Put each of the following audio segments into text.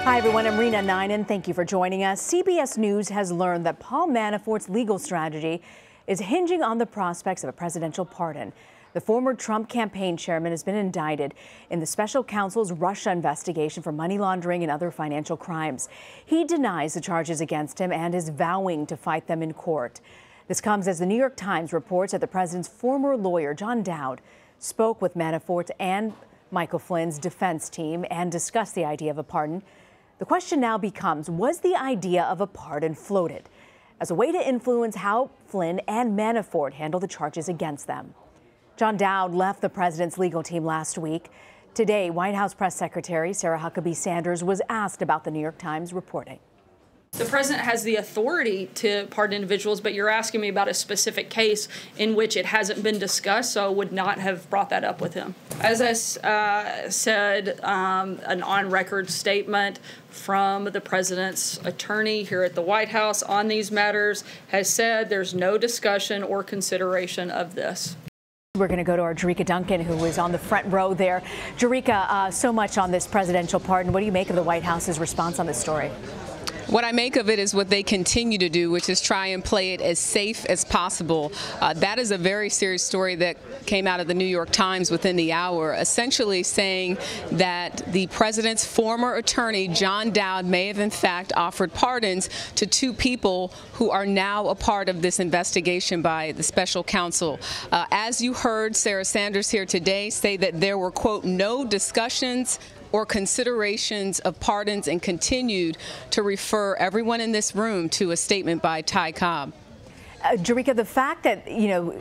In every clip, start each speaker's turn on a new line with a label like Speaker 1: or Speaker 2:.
Speaker 1: Hi, everyone. I'm Rena Ninen. Thank you for joining us. CBS News has learned that Paul Manafort's legal strategy is hinging on the prospects of a presidential pardon. The former Trump campaign chairman has been indicted in the special counsel's Russia investigation for money laundering and other financial crimes. He denies the charges against him and is vowing to fight them in court. This comes as the New York Times reports that the president's former lawyer, John Dowd, spoke with Manafort and Michael Flynn's defense team and discussed the idea of a pardon. The question now becomes, was the idea of a pardon floated as a way to influence how Flynn and Manafort handle the charges against them? John Dowd left the president's legal team last week. Today, White House Press Secretary Sarah Huckabee Sanders was asked about the New York Times reporting.
Speaker 2: The president has the authority to pardon individuals, but you're asking me about a specific case in which it hasn't been discussed, so I would not have brought that up with him. As I said, an on-record statement from the president's attorney here at the White House on these matters has said there's no discussion or consideration of this.
Speaker 1: We're going to go to our Jericka Duncan, who is on the front row there. Jericka, so much on this presidential pardon. What do you make of the White House's response on this story?
Speaker 3: What I make of it is what they continue to do, which is try and play it as safe as possible. That is a very serious story that came out of the New York Times within the hour, essentially saying that the president's former attorney, John Dowd, may have in fact offered pardons to two people who are now a part of this investigation by the special counsel. As you heard Sarah Sanders here today say that there were, quote, no discussions or considerations of pardons, and continued to refer everyone in this room to a statement by Ty Cobb.
Speaker 1: Jericka, the fact that,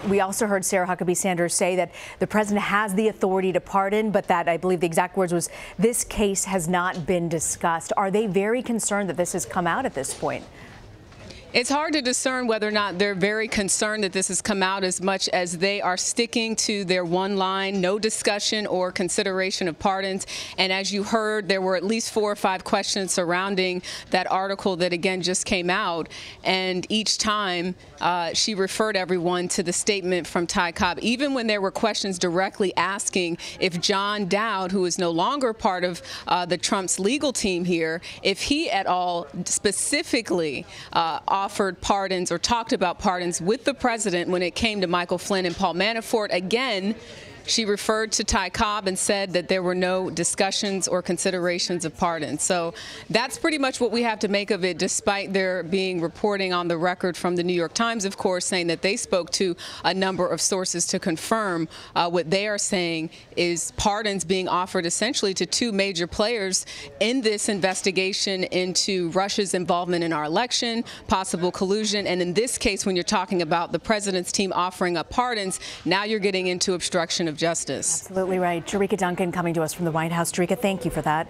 Speaker 1: we also heard Sarah Huckabee Sanders say that the president has the authority to pardon, but that I believe the exact words was, this case has not been discussed. Are they very concerned that this has come out at this point?
Speaker 3: It's hard to discern whether or not they're very concerned that this has come out, as much as they are sticking to their one line, no discussion or consideration of pardons. And as you heard, there were at least 4 or 5 questions surrounding that article that again just came out. And each time she referred everyone to the statement from Ty Cobb, even when there were questions directly asking if John Dowd, who is no longer part of the Trump's legal team here, if he at all specifically offered pardons or talked about pardons with the president when it came to Michael Flynn and Paul Manafort. Again, she referred to Ty Cobb and said that there were no discussions or considerations of pardons. So that's pretty much what we have to make of it, despite there being reporting on the record from the New York Times, of course, saying that they spoke to a number of sources to confirm what they are saying is pardons being offered essentially to 2 major players in this investigation into Russia's involvement in our election, possible collusion. And in this case, when you're talking about the president's team offering up pardons, now you're getting into obstruction of justice.
Speaker 1: Absolutely right. Jericka Duncan coming to us from the White House. Jericka, thank you for that.